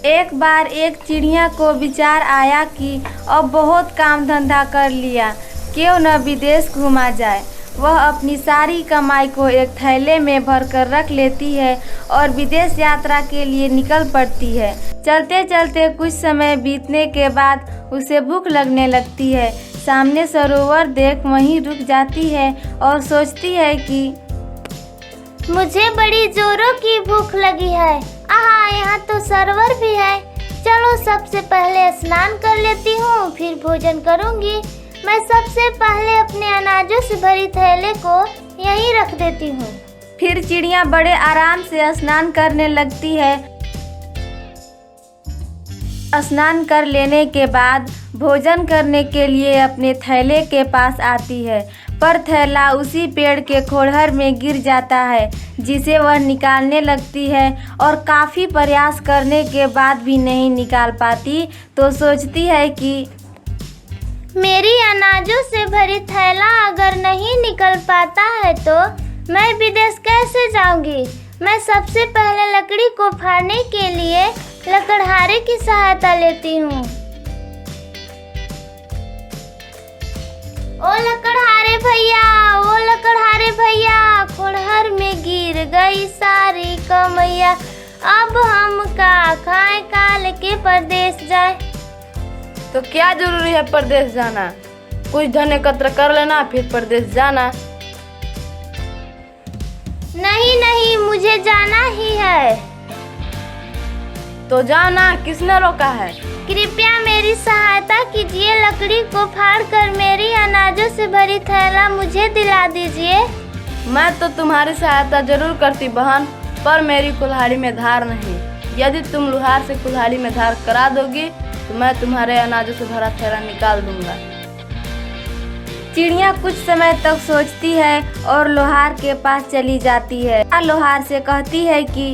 एक बार एक चिड़िया को विचार आया कि अब बहुत काम धंधा कर लिया, क्यों न विदेश घूमा जाए। वह अपनी सारी कमाई को एक थैले में भरकर रख लेती है और विदेश यात्रा के लिए निकल पड़ती है। चलते चलते कुछ समय बीतने के बाद उसे भूख लगने लगती है। सामने सरोवर देख वहीं रुक जाती है और सोचती है कि मुझे बड़ी जोरों की भूख लगी है। आहा, यहाँ तो सरोवर भी है। चलो सबसे पहले स्नान कर लेती हूँ, फिर भोजन करूँगी। मैं सबसे पहले अपने अनाजों से भरी थैले को यहीं रख देती हूँ। फिर चिड़िया बड़े आराम से स्नान करने लगती है। स्नान कर लेने के बाद भोजन करने के लिए अपने थैले के पास आती है, पर थैला उसी पेड़ के खोड़हर में गिर जाता है, जिसे वह निकालने लगती है और काफ़ी प्रयास करने के बाद भी नहीं निकाल पाती। तो सोचती है कि मेरी अनाजों से भरी थैला अगर नहीं निकल पाता है तो मैं विदेश कैसे जाऊंगी। मैं सबसे पहले लकड़ी को फाड़ने के लिए लकड़हारे की सहायता लेती हूँ। ओ लकड़हारे भैया, ओ लकड़हारे भैया, खोड़हर में गिर गई सारी कमैया। अब हम का खाए काल के परदेश जाए। तो क्या जरूरी है परदेश जाना, कुछ धन एकत्र कर लेना फिर परदेश जाना। नहीं नहीं, मुझे जाना ही है। तो जाना, किसने रोका है। कृपया मेरी सहायता कीजिए, लकड़ी को फाड़कर मेरी अनाजों से भरी थैला मुझे दिला दीजिए। मैं तो तुम्हारी सहायता जरूर करती बहन, पर मेरी कुल्हाड़ी में धार नहीं। यदि तुम लोहार से कुल्हाड़ी में धार करा दोगी तो मैं तुम्हारे अनाजों से भरा थैला निकाल दूंगा। चिड़िया कुछ समय तक सोचती है और लोहार के पास चली जाती है। लोहार से कहती है कि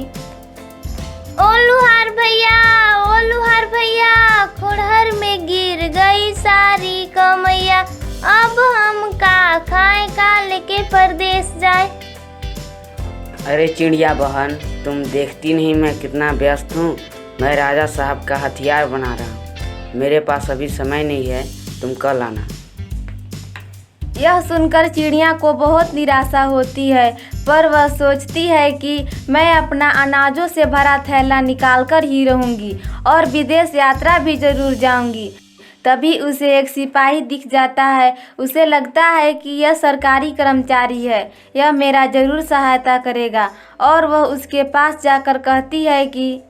ओ लोहार भैया, ओ लोहार भैया, खोड़हर में गिर गई सारी कमैया। अब हम का खाए काल के परदेश जाए। अरे चिड़िया बहन, तुम देखती नहीं मैं कितना व्यस्त हूँ। मैं राजा साहब का हथियार बना रहा हूँ। मेरे पास अभी समय नहीं है, तुम कल आना। यह सुनकर चिड़िया को बहुत निराशा होती है, पर वह सोचती है कि मैं अपना अनाजों से भरा थैला निकाल कर ही रहूँगी और विदेश यात्रा भी जरूर जाऊँगी। तभी उसे एक सिपाही दिख जाता है। उसे लगता है कि यह सरकारी कर्मचारी है, यह मेरा जरूर सहायता करेगा, और वह उसके पास जाकर कहती है कि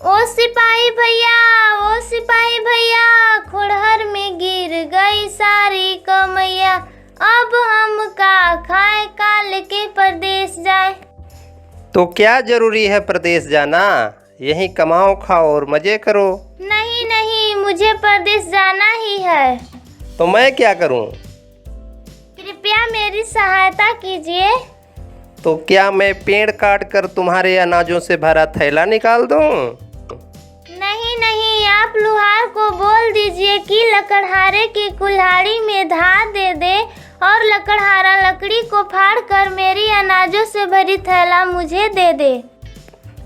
ओ सिपाही भैया, ओ सिपाही भैया, खोड़हर में गिर गई सारी कमैया। अब हम का खाए काल के परदेश जाए। तो क्या जरूरी है परदेश जाना, यहीं कमाओ खाओ और मजे करो। नहीं नहीं, मुझे परदेश जाना ही है। तो मैं क्या करूं। कृपया मेरी सहायता कीजिए। तो क्या मैं पेड़ काट कर तुम्हारे अनाजों से भरा थैला निकाल दूं। नहीं नहीं, आप लोहार को बोल दीजिए कि लकड़हारे की कुल्हाड़ी में धार दे दे और लकड़हारा लकड़ी को फाड़कर मेरी अनाजों से भरी थैला मुझे दे दे।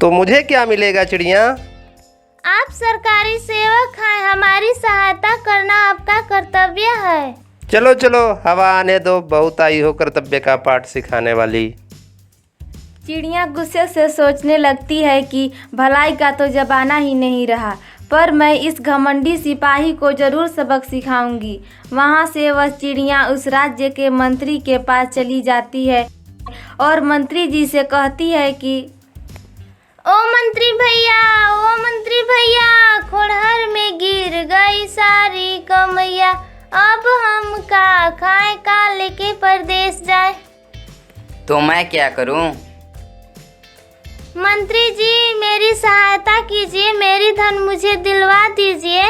तो मुझे क्या मिलेगा चिड़िया। आप सरकारी सेवक हैं, हमारी सहायता करना आपका कर्तव्य है। चलो चलो, हवा आने दो, बहुत आई हो कर्तव्य का पाठ सिखाने वाली। चिड़िया गुस्से से सोचने लगती है कि भलाई का तो जमाना ही नहीं रहा, पर मैं इस घमंडी सिपाही को जरूर सबक सिखाऊंगी। वहाँ से वह चिड़िया उस राज्य के मंत्री के पास चली जाती है और मंत्री जी से कहती है कि ओ मंत्री भैया, ओ मंत्री भैया, खोड़हर में गिर गई सारी कमैया। अब हम का खाए काल के परदेश जाए। तो मैं क्या करूं। मंत्री जी, मेरी सहायता कीजिए, मेरी धन मुझे दिलवा दीजिए।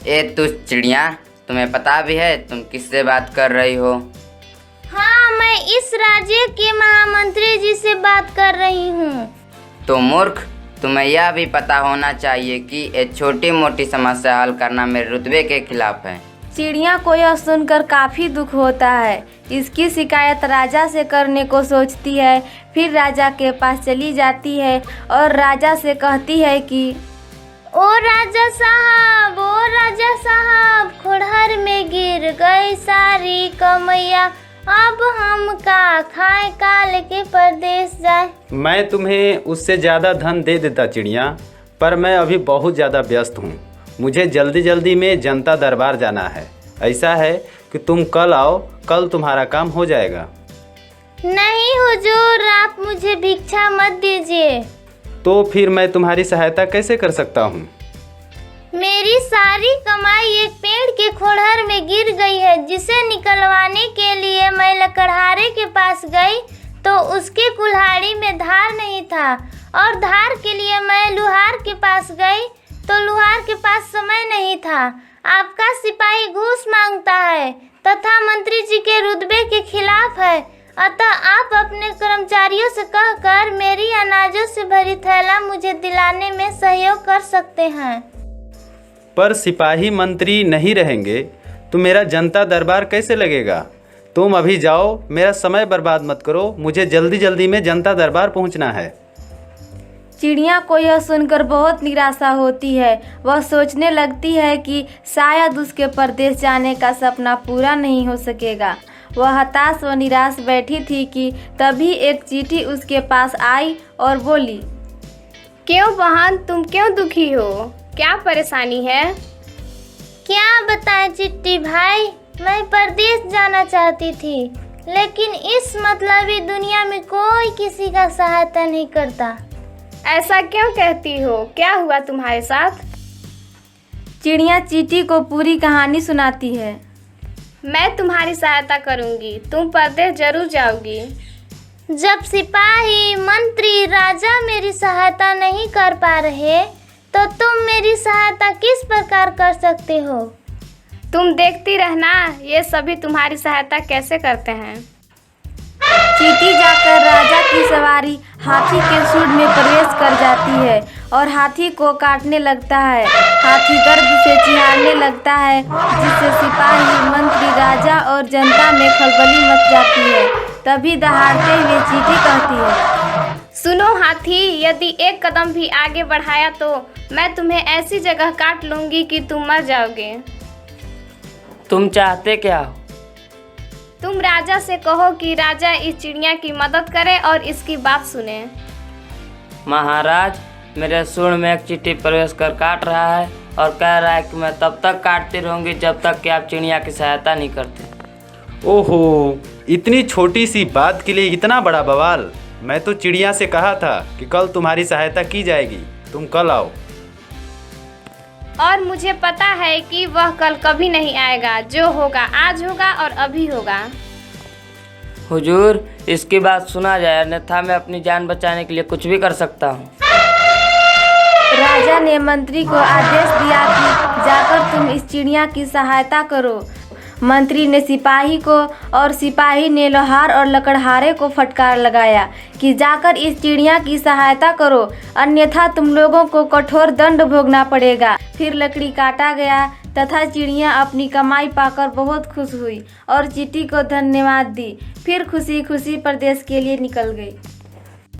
ए तुझ चिड़िया, तुम्हें पता भी है तुम किससे बात कर रही हो। हाँ, मैं इस राज्य के महामंत्री जी से बात कर रही हूँ। तो मूर्ख, तुम्हें यह भी पता होना चाहिए कि ये छोटी मोटी समस्या हल करना मेरे रुतबे के खिलाफ है। चिड़िया को यह सुनकर काफ़ी दुख होता है। इसकी शिकायत राजा से करने को सोचती है। फिर राजा के पास चली जाती है और राजा से कहती है कि ओ राजा साहब, खोड़हर में गिर गई सारी कमैया, अब हम का खाए का लेके परदेश जाए। मैं तुम्हें उससे ज़्यादा धन दे देता चिड़िया, पर मैं अभी बहुत ज़्यादा व्यस्त हूँ। मुझे जल्दी जल्दी में जनता दरबार जाना है। ऐसा है कि तुम कल आओ, कल तुम्हारा काम हो जाएगा। नहीं हुजूर, आप मुझे भिक्षा मत दीजिए। तो फिर मैं तुम्हारी सहायता कैसे कर सकता हूँ? मेरी सारी कमाई एक पेड़ के खोड़हर में गिर गई है, जिसे निकलवाने के लिए मैं लकड़हारे के पास गई तो उसके कुल्हाड़ी में धार नहीं था, और धार के लिए मैं लुहार के पास गई तो लुहार के पास समय नहीं था। आपका सिपाही घूस मांगता है तथा मंत्री जी के रुतबे के खिलाफ है, अतः आप अपने कर्मचारियों से कहकर मेरी अनाजों से भरी थैला मुझे दिलाने में सहयोग कर सकते हैं। पर सिपाही मंत्री नहीं रहेंगे तो मेरा जनता दरबार कैसे लगेगा? तुम अभी जाओ, मेरा समय बर्बाद मत करो, मुझे जल्दी जल्दी में जनता दरबार पहुंचना है। चिड़िया को यह सुनकर बहुत निराशा होती है। वह सोचने लगती है कि शायद उसके परदेश जाने का सपना पूरा नहीं हो सकेगा। वह हताश व निराश बैठी थी कि तभी एक चींटी उसके पास आई और बोली, क्यों बहन, तुम क्यों दुखी हो? क्या परेशानी है? क्या बताएं चिट्टी भाई, मैं परदेश जाना चाहती थी, लेकिन इस मतलबी दुनिया में कोई किसी का सहायता नहीं करता। ऐसा क्यों कहती हो? क्या हुआ तुम्हारे साथ? चिड़िया चींटी को पूरी कहानी सुनाती है। मैं तुम्हारी सहायता करूंगी, तुम परदेश जरूर जाओगी। जब सिपाही, मंत्री, राजा मेरी सहायता नहीं कर पा रहे तो तुम मेरी सहायता किस प्रकार कर सकते हो? तुम देखती रहना, ये सभी तुम्हारी सहायता कैसे करते हैं। चींटी जाकर राजा की सवारी हाथी के सूंड में प्रवेश कर जाती है और हाथी को काटने लगता है। हाथी दर्द से चिल्लाने लगता है, जिससे सिपाही, मंत्री, राजा और जनता में खलबली मच जाती है। तभी दहाड़ते हुए चींटी कहती है, सुनो हाथी, यदि एक कदम भी आगे बढ़ाया तो मैं तुम्हें ऐसी जगह काट लूंगी कि तुम मर जाओगे। तुम चाहते क्या हो? तुम राजा से कहो कि राजा इस चिड़िया की मदद करे और इसकी बात सुने। महाराज, मेरे सूंड में एक चींटी प्रवेश कर काट रहा है और कह रहा है कि मैं तब तक काटती रहूंगी जब तक कि आप चिड़िया की सहायता नहीं करते। ओहो, इतनी छोटी सी बात के लिए इतना बड़ा बवाल। मैं तो चिड़िया से कहा था कि कल तुम्हारी सहायता की जाएगी, तुम कल आओ। और मुझे पता है कि वह कल कभी नहीं आएगा। जो होगा आज होगा और अभी होगा। हुजूर, इसकी बात सुना जाए, अन्यथा मैं अपनी जान बचाने के लिए कुछ भी कर सकता हूँ। राजा ने मंत्री को आदेश दिया कि जाकर तुम इस चिड़िया की सहायता करो। मंत्री ने सिपाही को और सिपाही ने लोहार और लकड़हारे को फटकार लगाया कि जाकर इस चिड़िया की सहायता करो, अन्यथा तुम लोगों को कठोर दंड भोगना पड़ेगा। फिर लकड़ी काटा गया तथा चिड़िया अपनी कमाई पाकर बहुत खुश हुई और चींटी को धन्यवाद दी। फिर खुशी खुशी परदेश के लिए निकल गई।